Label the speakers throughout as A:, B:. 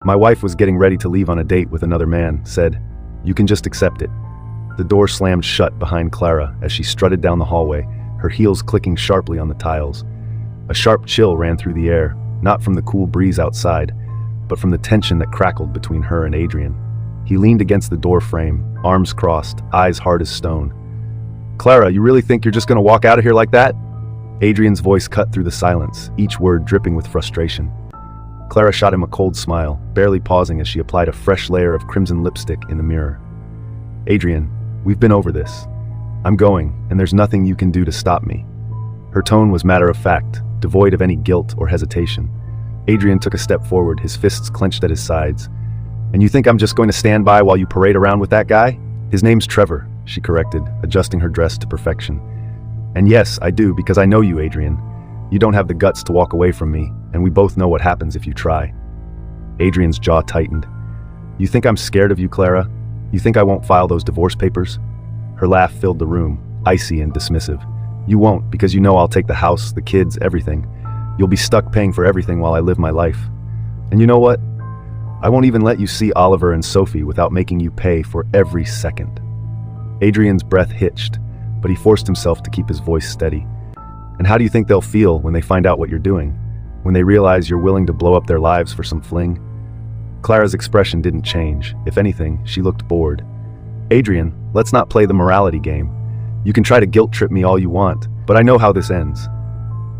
A: My wife was getting ready to leave on a date with another man, said, "You can just accept it." The door slammed shut behind Clara as she strutted down the hallway, her heels clicking sharply on the tiles. A sharp chill ran through the air, not from the cool breeze outside, but from the tension that crackled between her and Adrian. He leaned against the door frame, arms crossed, eyes hard as stone. "Clara, you really think you're just gonna walk out of here like that?" Adrian's voice cut through the silence, each word dripping with frustration. Clara shot him a cold smile, barely pausing as she applied a fresh layer of crimson lipstick in the mirror. "Adrian, we've been over this. I'm going, and there's nothing you can do to stop me." Her tone was matter-of-fact, devoid of any guilt or hesitation. Adrian took a step forward, his fists clenched at his sides. "And you think I'm just going to stand by while you parade around with that guy?" "His name's Trevor," she corrected, adjusting her dress to perfection. "And yes, I do, because I know you, Adrian. You don't have the guts to walk away from me, and we both know what happens if you try." Adrian's jaw tightened. "You think I'm scared of you, Clara? You think I won't file those divorce papers?" Her laugh filled the room, icy and dismissive. "You won't, because you know I'll take the house, the kids, everything. You'll be stuck paying for everything while I live my life. And you know what? I won't even let you see Oliver and Sophie without making you pay for every second." Adrian's breath hitched, but he forced himself to keep his voice steady. "And how do you think they'll feel when they find out what you're doing? When they realize you're willing to blow up their lives for some fling?" Clara's expression didn't change. If anything, she looked bored. "Adrian, let's not play the morality game. You can try to guilt trip me all you want, but I know how this ends.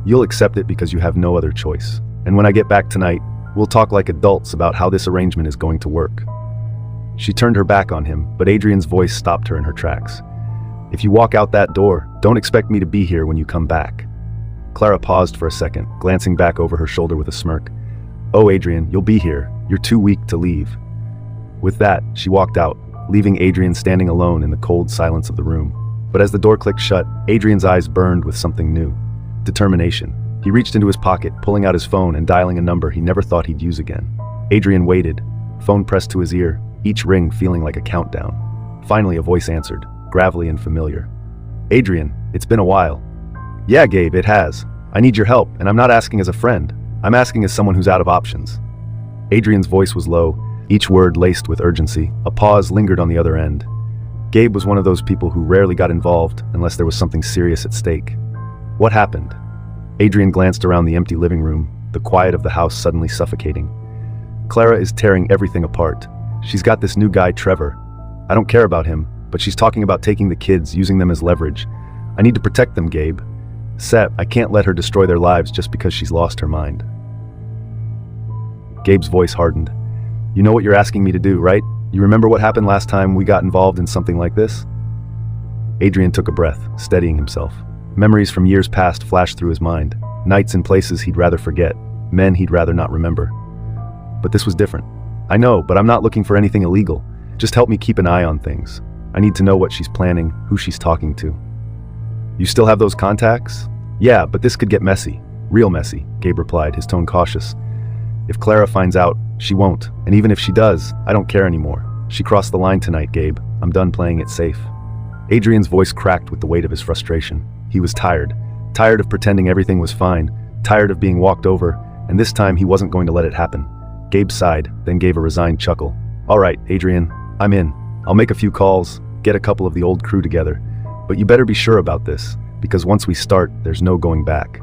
A: You'll accept it because you have no other choice. And when I get back tonight, we'll talk like adults about how this arrangement is going to work." She turned her back on him, but Adrian's voice stopped her in her tracks. "If you walk out that door, don't expect me to be here when you come back." Clara paused for a second, glancing back over her shoulder with a smirk. "Oh, Adrian, you'll be here. You're too weak to leave." With that, she walked out, leaving Adrian standing alone in the cold silence of the room. But as the door clicked shut, Adrian's eyes burned with something new. Determination. He reached into his pocket, pulling out his phone and dialing a number he never thought he'd use again. Adrian waited, phone pressed to his ear, each ring feeling like a countdown. Finally, a voice answered, gravelly and familiar. "Adrian, it's been a while." "Yeah, Gabe, it has. I need your help, and I'm not asking as a friend. I'm asking as someone who's out of options." Adrian's voice was low, each word laced with urgency. A pause lingered on the other end. Gabe was one of those people who rarely got involved unless there was something serious at stake. "What happened?" Adrian glanced around the empty living room, the quiet of the house suddenly suffocating. "Clara is tearing everything apart. She's got this new guy, Trevor. I don't care about him, but she's talking about taking the kids, using them as leverage. I need to protect them, Gabe. Seth, I can't let her destroy their lives just because she's lost her mind." Gabe's voice hardened. "You know what you're asking me to do, right? You remember what happened last time we got involved in something like this?" Adrian took a breath, steadying himself. Memories from years past flashed through his mind. Nights and places he'd rather forget, men he'd rather not remember. But this was different. "I know, but I'm not looking for anything illegal. Just help me keep an eye on things. I need to know what she's planning, who she's talking to." "You still have those contacts?" "Yeah, but this could get messy. Real messy," Gabe replied, his tone cautious. "If Clara finds out, she won't. And even if she does, I don't care anymore. She crossed the line tonight, Gabe. I'm done playing it safe." Adrian's voice cracked with the weight of his frustration. He was tired. Tired of pretending everything was fine. Tired of being walked over. And this time he wasn't going to let it happen. Gabe sighed, then gave a resigned chuckle. "All right, Adrian, I'm in. I'll make a few calls, get a couple of the old crew together. But you better be sure about this, because once we start, there's no going back."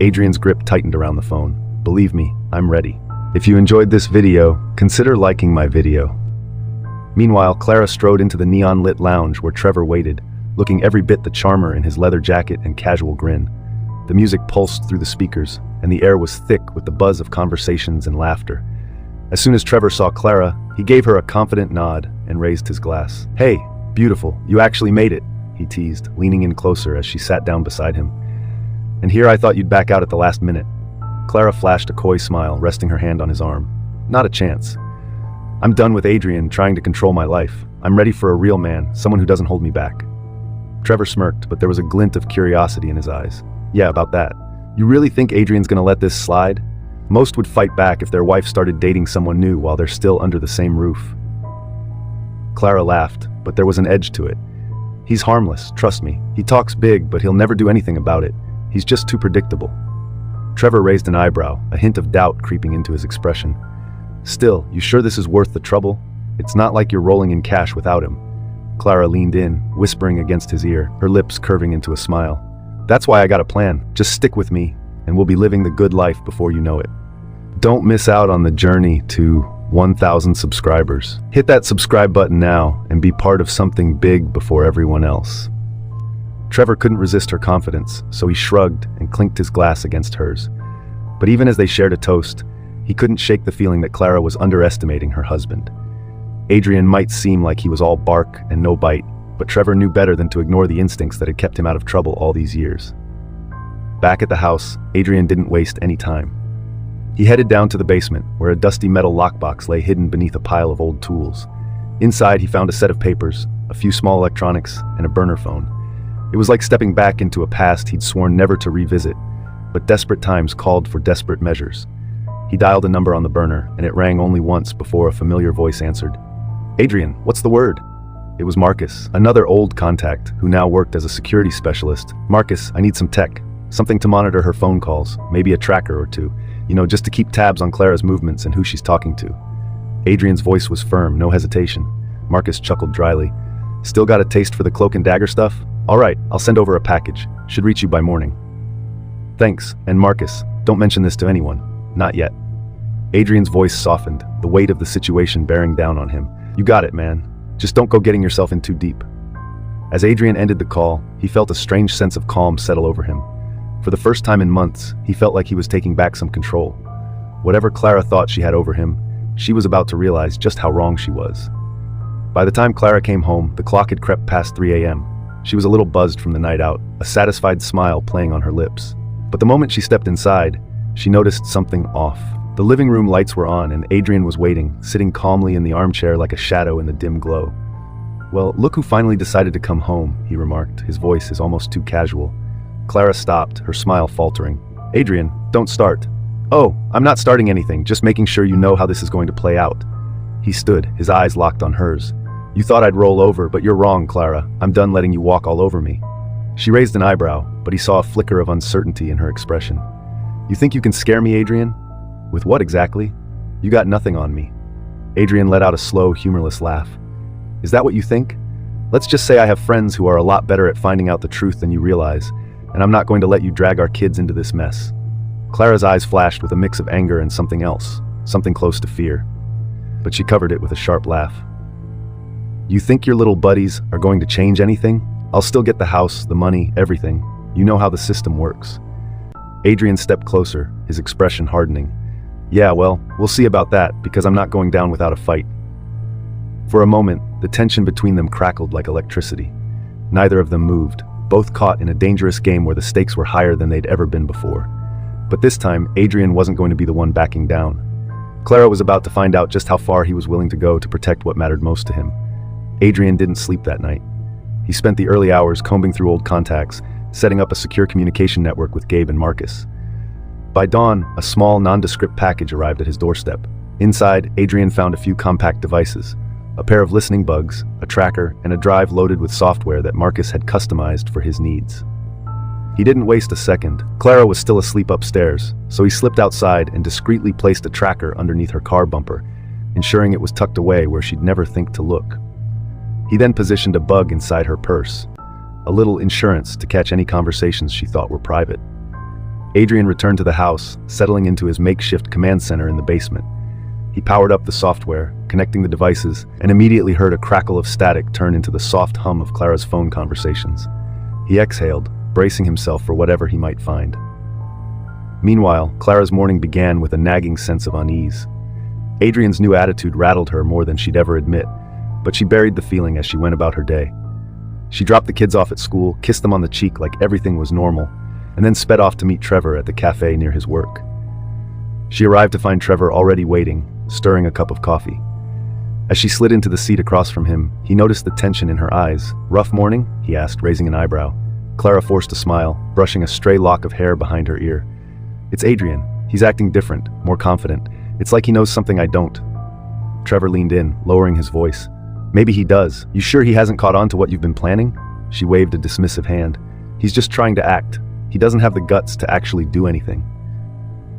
A: Adrian's grip tightened around the phone. "Believe me, I'm ready." If you enjoyed this video, consider liking my video. Meanwhile, Clara strode into the neon-lit lounge where Trevor waited, looking every bit the charmer in his leather jacket and casual grin. The music pulsed through the speakers, and the air was thick with the buzz of conversations and laughter. As soon as Trevor saw Clara, he gave her a confident nod and raised his glass. "Hey, beautiful, you actually made it," he teased, leaning in closer as she sat down beside him. "And here I thought you'd back out at the last minute." Clara flashed a coy smile, resting her hand on his arm. "Not a chance. I'm done with Adrian trying to control my life. I'm ready for a real man, someone who doesn't hold me back." Trevor smirked, but there was a glint of curiosity in his eyes. "Yeah, about that. You really think Adrian's gonna let this slide? Most would fight back if their wife started dating someone new while they're still under the same roof." Clara laughed, but there was an edge to it. "He's harmless, trust me. He talks big, but he'll never do anything about it. He's just too predictable." Trevor raised an eyebrow, a hint of doubt creeping into his expression. Still, you sure this is worth the trouble? It's not like you're rolling in cash without him. Clara leaned in, whispering against his ear, her lips curving into a smile. That's why I got a plan. Just stick with me, and we'll be living the good life before you know it. Don't miss out on the journey to 1,000 subscribers. Hit that subscribe button now and be part of something big before everyone else. Trevor couldn't resist her confidence, so he shrugged and clinked his glass against hers. But even as they shared a toast, he couldn't shake the feeling that Clara was underestimating her husband. Adrian might seem like he was all bark and no bite, but Trevor knew better than to ignore the instincts that had kept him out of trouble all these years. Back at the house, Adrian didn't waste any time. He headed down to the basement, where a dusty metal lockbox lay hidden beneath a pile of old tools. Inside, he found a set of papers, a few small electronics, and a burner phone. It was like stepping back into a past he'd sworn never to revisit, but desperate times called for desperate measures. He dialed a number on the burner, and it rang only once before a familiar voice answered. "Adrian, what's the word?" It was Marcus, another old contact who now worked as a security specialist. "Marcus, I need some tech. Something to monitor her phone calls, maybe a tracker or two. Just to keep tabs on Clara's movements and who she's talking to." Adrian's voice was firm, no hesitation. Marcus chuckled dryly. "Still got a taste for the cloak and dagger stuff? All right, I'll send over a package. Should reach you by morning." "Thanks, and Marcus, don't mention this to anyone. Not yet." Adrian's voice softened, the weight of the situation bearing down on him. "You got it, man. Just don't go getting yourself in too deep." As Adrian ended the call, he felt a strange sense of calm settle over him. For the first time in months, he felt like he was taking back some control. Whatever Clara thought she had over him, she was about to realize just how wrong she was. By the time Clara came home, the clock had crept past 3 a.m. She was a little buzzed from the night out, a satisfied smile playing on her lips. But the moment she stepped inside, she noticed something off. The living room lights were on, and Adrian was waiting, sitting calmly in the armchair like a shadow in the dim glow. "Well, look who finally decided to come home," he remarked, his voice is almost too casual. Clara stopped, her smile faltering. "Adrian, don't start." "Oh, I'm not starting anything, just making sure you know how this is going to play out." He stood, his eyes locked on hers. "You thought I'd roll over, but you're wrong, Clara. I'm done letting you walk all over me." She raised an eyebrow, but he saw a flicker of uncertainty in her expression. "You think you can scare me, Adrian?" "With what exactly?" "You got nothing on me." Adrian let out a slow, humorless laugh. "Is that what you think? Let's just say I have friends who are a lot better at finding out the truth than you realize, and I'm not going to let you drag our kids into this mess." Clara's eyes flashed with a mix of anger and something else, something close to fear. But she covered it with a sharp laugh. "You think your little buddies are going to change anything? I'll still get the house, the money, everything. You know how the system works." Adrian stepped closer, his expression hardening. "Yeah, well, we'll see about that, because I'm not going down without a fight." For a moment, the tension between them crackled like electricity. Neither of them moved, both caught in a dangerous game where the stakes were higher than they'd ever been before. But this time, Adrian wasn't going to be the one backing down. Clara was about to find out just how far he was willing to go to protect what mattered most to him. Adrian didn't sleep that night. He spent the early hours combing through old contacts, setting up a secure communication network with Gabe and Marcus. By dawn, a small, nondescript package arrived at his doorstep. Inside, Adrian found a few compact devices, a pair of listening bugs, a tracker, and a drive loaded with software that Marcus had customized for his needs. He didn't waste a second. Clara was still asleep upstairs, so he slipped outside and discreetly placed a tracker underneath her car bumper, ensuring it was tucked away where she'd never think to look. He then positioned a bug inside her purse, a little insurance to catch any conversations she thought were private. Adrian returned to the house, settling into his makeshift command center in the basement. He powered up the software, connecting the devices, and immediately heard a crackle of static turn into the soft hum of Clara's phone conversations. He exhaled, bracing himself for whatever he might find. Meanwhile, Clara's morning began with a nagging sense of unease. Adrian's new attitude rattled her more than she'd ever admit, but she buried the feeling as she went about her day. She dropped the kids off at school, kissed them on the cheek like everything was normal, and then sped off to meet Trevor at the cafe near his work. She arrived to find Trevor already waiting, stirring a cup of coffee. As she slid into the seat across from him, he noticed the tension in her eyes. "Rough morning?" he asked, raising an eyebrow. Clara forced a smile, brushing a stray lock of hair behind her ear. "It's Adrian. He's acting different, more confident. It's like he knows something I don't." Trevor leaned in, lowering his voice. "Maybe he does. You sure he hasn't caught on to what you've been planning?" She waved a dismissive hand. "He's just trying to act. He doesn't have the guts to actually do anything."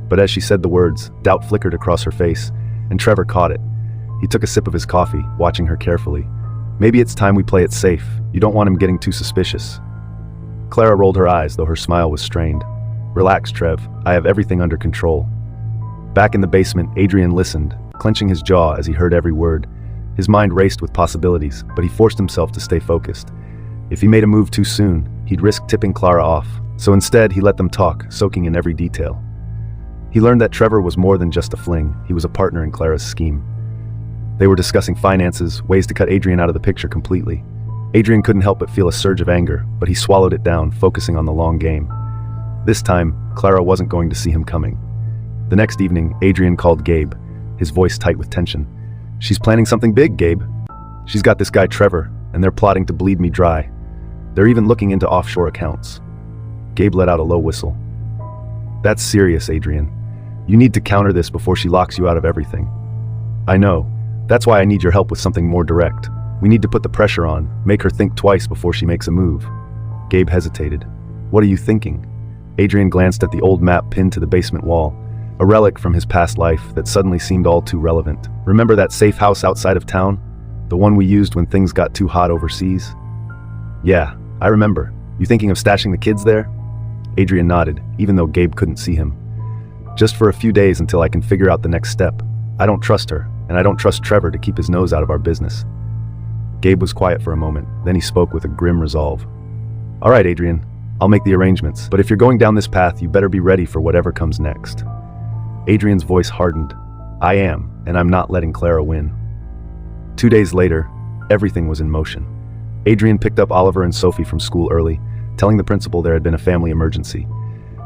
A: But as she said the words, doubt flickered across her face. and Trevor caught it. He took a sip of his coffee, watching her carefully. Maybe it's time we play it safe. You don't want him getting too suspicious. Clara rolled her eyes, though her smile was strained. Relax, Trev. I have everything under control. Back in the basement, Adrian listened, clenching his jaw as he heard every word. His mind raced with possibilities, but he forced himself to stay focused. If he made a move too soon, he'd risk tipping Clara off. So instead, he let them talk, soaking in every detail. He learned that Trevor was more than just a fling. He was a partner in Clara's scheme. They were discussing finances, ways to cut Adrian out of the picture completely. Adrian couldn't help but feel a surge of anger, but he swallowed it down, focusing on the long game. This time, Clara wasn't going to see him coming. The next evening, Adrian called Gabe, his voice tight with tension. She's planning something big, Gabe. She's got this guy Trevor, and they're plotting to bleed me dry. They're even looking into offshore accounts. Gabe let out a low whistle. That's serious, Adrian. You need to counter this before she locks you out of everything. I know. That's why I need your help with something more direct. We need to put the pressure on, make her think twice before she makes a move. Gabe hesitated. What are you thinking? Adrian glanced at the old map pinned to the basement wall, a relic from his past life that suddenly seemed all too relevant. Remember that safe house outside of town? The one we used when things got too hot overseas? Yeah, I remember. You thinking of stashing the kids there? Adrian nodded, even though Gabe couldn't see him. Just for a few days until I can figure out the next step. I don't trust her, and I don't trust Trevor to keep his nose out of our business. Gabe was quiet for a moment, then he spoke with a grim resolve. All right, Adrian, I'll make the arrangements, but if you're going down this path, you better be ready for whatever comes next. Adrian's voice hardened. I am, and I'm not letting Clara win. 2 days later, everything was in motion. Adrian picked up Oliver and Sophie from school early, telling the principal there had been a family emergency.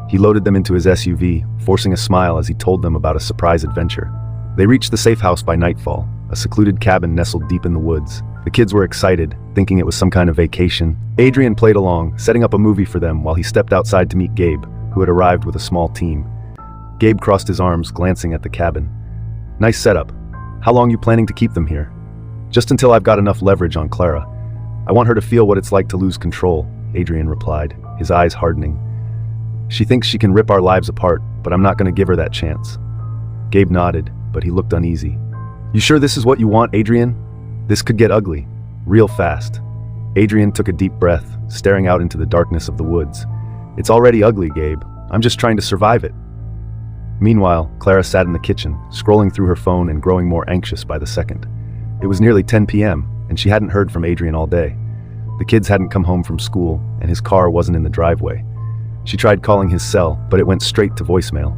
A: He loaded them into his SUV, forcing a smile as he told them about a surprise adventure. They reached the safe house by nightfall, a secluded cabin nestled deep in the woods. The kids were excited, thinking it was some kind of vacation. Adrian played along, setting up a movie for them while he stepped outside to meet Gabe, who had arrived with a small team. Gabe crossed his arms, glancing at the cabin. Nice setup. How long you planning to keep them here? Just until I've got enough leverage on Clara. I want her to feel what it's like to lose control, Adrian replied, his eyes hardening. She thinks she can rip our lives apart, but I'm not going to give her that chance. Gabe nodded, but he looked uneasy. You sure this is what you want, Adrian? This could get ugly, real fast. Adrian took a deep breath, staring out into the darkness of the woods. It's already ugly, Gabe. I'm just trying to survive it. Meanwhile, Clara sat in the kitchen, scrolling through her phone and growing more anxious by the second. It was nearly 10 p.m., and she hadn't heard from Adrian all day. The kids hadn't come home from school, and his car wasn't in the driveway. She tried calling his cell, but it went straight to voicemail.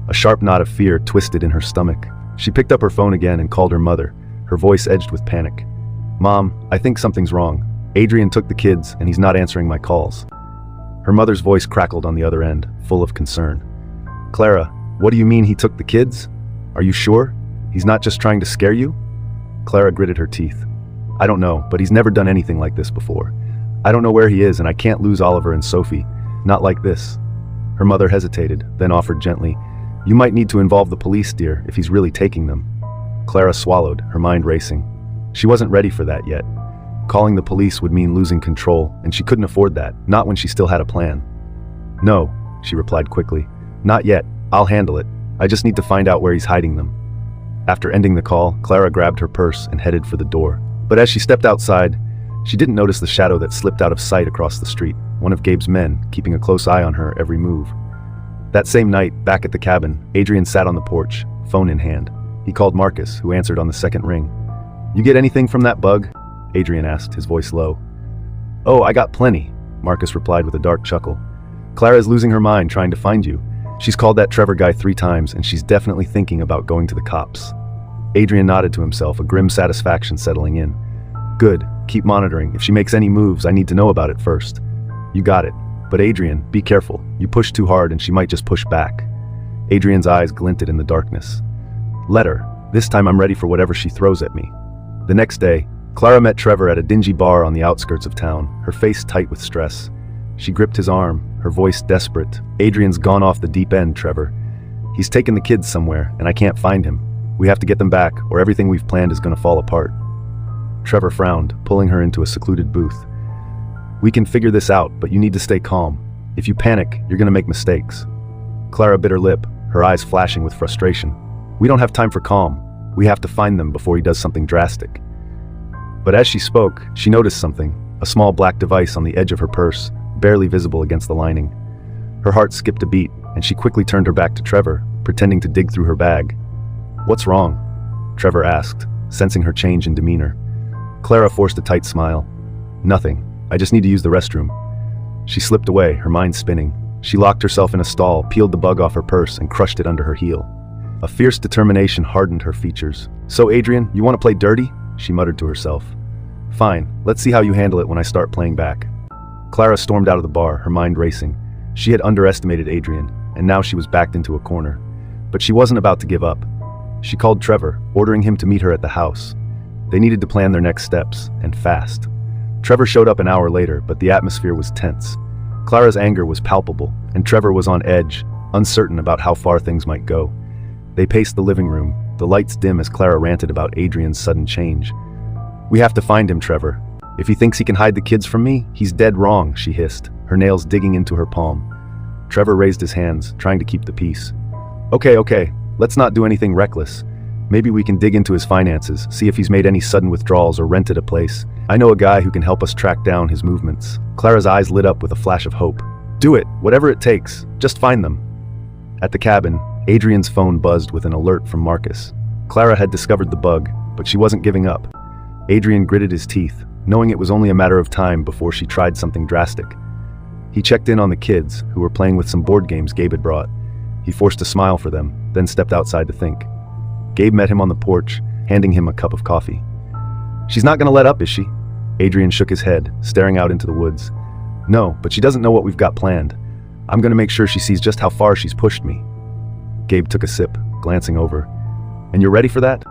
A: A sharp knot of fear twisted in her stomach. She picked up her phone again and called her mother, her voice edged with panic. Mom, I think something's wrong. Adrian took the kids, and he's not answering my calls. Her mother's voice crackled on the other end, full of concern. Clara, what do you mean he took the kids? Are you sure? He's not just trying to scare you? Clara gritted her teeth. I don't know, but he's never done anything like this before. I don't know where he is, and I can't lose Oliver and Sophie. Not like this. Her mother hesitated, then offered gently, You might need to involve the police, dear, if he's really taking them. Clara swallowed, her mind racing. She wasn't ready for that yet. Calling the police would mean losing control, and she couldn't afford that, not when she still had a plan. No, she replied quickly. Not yet. I'll handle it. I just need to find out where he's hiding them. After ending the call, Clara grabbed her purse and headed for the door. But as she stepped outside, she didn't notice the shadow that slipped out of sight across the street, one of Gabe's men, keeping a close eye on her every move. That same night, back at the cabin, Adrian sat on the porch, phone in hand. He called Marcus, who answered on the second ring. You get anything from that bug? Adrian asked, his voice low. Oh, I got plenty, Marcus replied with a dark chuckle. Clara's losing her mind trying to find you. She's called that Trevor guy 3 times, and she's definitely thinking about going to the cops. Adrian nodded to himself, a grim satisfaction settling in. Good, keep monitoring. If she makes any moves, I need to know about it first. You got it. But Adrian, be careful. You push too hard and she might just push back. Adrian's eyes glinted in the darkness. Let her. This time I'm ready for whatever she throws at me. The next day, Clara met Trevor at a dingy bar on the outskirts of town, her face tight with stress. She gripped his arm, her voice desperate. Adrian's gone off the deep end, Trevor. He's taken the kids somewhere, and I can't find him. We have to get them back, or everything we've planned is going to fall apart. Trevor frowned, pulling her into a secluded booth. We can figure this out, but you need to stay calm. If you panic, you're going to make mistakes. Clara bit her lip, her eyes flashing with frustration. We don't have time for calm. We have to find them before he does something drastic." But as she spoke, she noticed something, a small black device on the edge of her purse, barely visible against the lining. Her heart skipped a beat, and she quickly turned her back to Trevor, pretending to dig through her bag. "What's wrong?" Trevor asked, sensing her change in demeanor. Clara forced a tight smile. "Nothing. I just need to use the restroom." She slipped away, her mind spinning. She locked herself in a stall, peeled the bug off her purse, and crushed it under her heel. A fierce determination hardened her features. "So, Adrian, you want to play dirty?" she muttered to herself. "Fine, let's see how you handle it when I start playing back." Clara stormed out of the bar, her mind racing. She had underestimated Adrian, and now she was backed into a corner. But she wasn't about to give up. She called Trevor, ordering him to meet her at the house. They needed to plan their next steps, and fast. Trevor showed up an hour later, but the atmosphere was tense. Clara's anger was palpable, and Trevor was on edge, uncertain about how far things might go. They paced the living room, the lights dim as Clara ranted about Adrian's sudden change. "We have to find him, Trevor. If he thinks he can hide the kids from me, he's dead wrong," she hissed, her nails digging into her palm. Trevor raised his hands, trying to keep the peace. Okay, let's not do anything reckless. Maybe we can dig into his finances, see if he's made any sudden withdrawals or rented a place. I know a guy who can help us track down his movements." Clara's eyes lit up with a flash of hope. "Do it, whatever it takes. Just find them." At the cabin, Adrian's phone buzzed with an alert from Marcus. Clara had discovered the bug, but she wasn't giving up. Adrian gritted his teeth, knowing it was only a matter of time before she tried something drastic. He checked in on the kids, who were playing with some board games Gabe had brought. He forced a smile for them, then stepped outside to think. Gabe met him on the porch, handing him a cup of coffee. "She's not gonna let up, is she?" Adrian shook his head, staring out into the woods. "No, but she doesn't know what we've got planned. I'm gonna make sure she sees just how far she's pushed me." Gabe took a sip, glancing over. "And you're ready for that?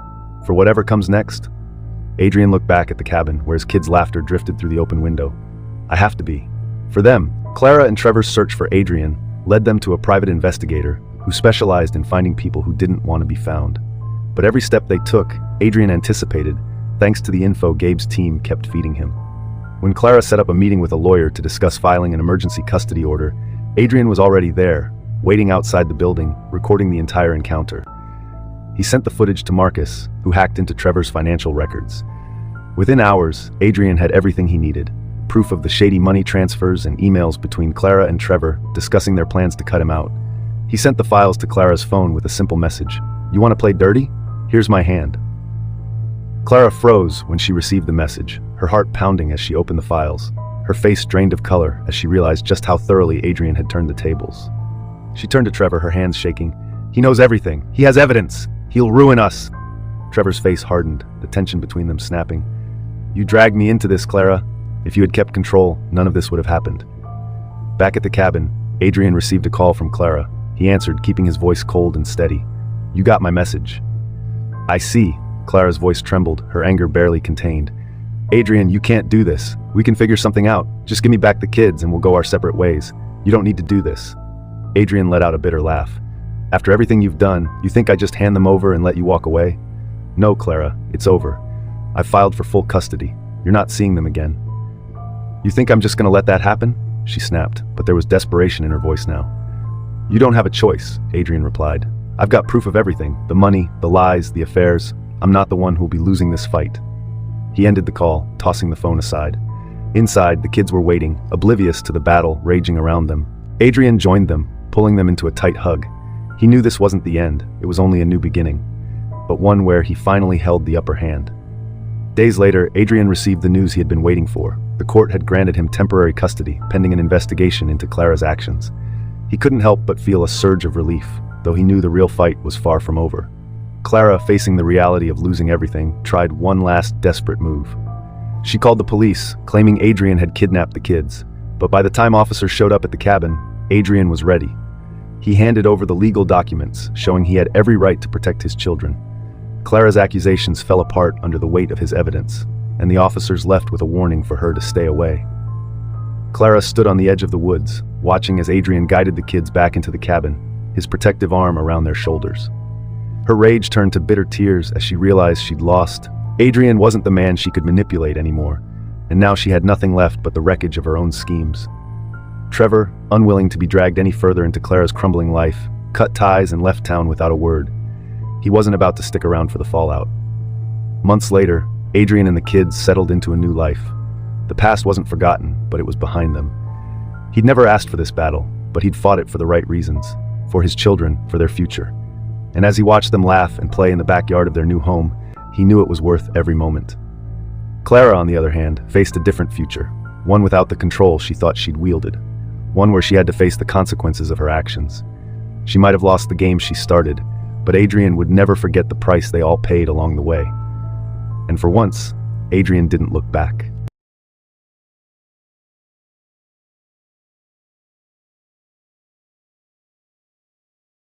A: For whatever comes next?" Adrian looked back at the cabin, where his kids' laughter drifted through the open window. "I have to be. For them." Clara and Trevor's search for Adrian led them to a private investigator who specialized in finding people who didn't want to be found. But every step they took, Adrian anticipated, thanks to the info Gabe's team kept feeding him. When Clara set up a meeting with a lawyer to discuss filing an emergency custody order, Adrian was already there, waiting outside the building, recording the entire encounter. He sent the footage to Marcus, who hacked into Trevor's financial records. Within hours, Adrian had everything he needed: proof of the shady money transfers and emails between Clara and Trevor discussing their plans to cut him out. He sent the files to Clara's phone with a simple message: "You want to play dirty? Here's my hand." Clara froze when she received the message, her heart pounding as she opened the files. Her face drained of color as she realized just how thoroughly Adrian had turned the tables. She turned to Trevor, her hands shaking. "He knows everything. He has evidence. He'll ruin us." Trevor's face hardened, the tension between them snapping. "You dragged me into this, Clara. If you had kept control, none of this would have happened." Back at the cabin, Adrian received a call from Clara. He answered, keeping his voice cold and steady. "You got my message." "I see." Clara's voice trembled, her anger barely contained. "Adrian, you can't do this. We can figure something out. Just give me back the kids and we'll go our separate ways. You don't need to do this." Adrian let out a bitter laugh. "After everything you've done, you think I just hand them over and let you walk away?" "No, Clara, it's over. I've filed for full custody. You're not seeing them again." "You think I'm just gonna let that happen?" she snapped, but there was desperation in her voice now. "You don't have a choice," Adrian replied. "I've got proof of everything, the money, the lies, the affairs. I'm not the one who'll be losing this fight." He ended the call, tossing the phone aside. Inside, the kids were waiting, oblivious to the battle raging around them. Adrian joined them, pulling them into a tight hug. He knew this wasn't the end, it was only a new beginning, but one where he finally held the upper hand. Days later, Adrian received the news he had been waiting for. The court had granted him temporary custody, pending an investigation into Clara's actions. He couldn't help but feel a surge of relief, though he knew the real fight was far from over. Clara, facing the reality of losing everything, tried one last desperate move. She called the police, claiming Adrian had kidnapped the kids, but by the time officers showed up at the cabin, Adrian was ready. He handed over the legal documents, showing he had every right to protect his children. Clara's accusations fell apart under the weight of his evidence, and the officers left with a warning for her to stay away. Clara stood on the edge of the woods, watching as Adrian guided the kids back into the cabin, his protective arm around their shoulders. Her rage turned to bitter tears as she realized she'd lost. Adrian wasn't the man she could manipulate anymore, and now she had nothing left but the wreckage of her own schemes. Trevor, unwilling to be dragged any further into Clara's crumbling life, cut ties and left town without a word. He wasn't about to stick around for the fallout. Months later, Adrian and the kids settled into a new life. The past wasn't forgotten, but it was behind them. He'd never asked for this battle, but he'd fought it for the right reasons, for his children, for their future. And as he watched them laugh and play in the backyard of their new home, he knew it was worth every moment. Clara, on the other hand, faced a different future, one without the control she thought she'd wielded, one where she had to face the consequences of her actions. She might have lost the game she started, but Adrian would never forget the price they all paid along the way. And for once, Adrian didn't look back.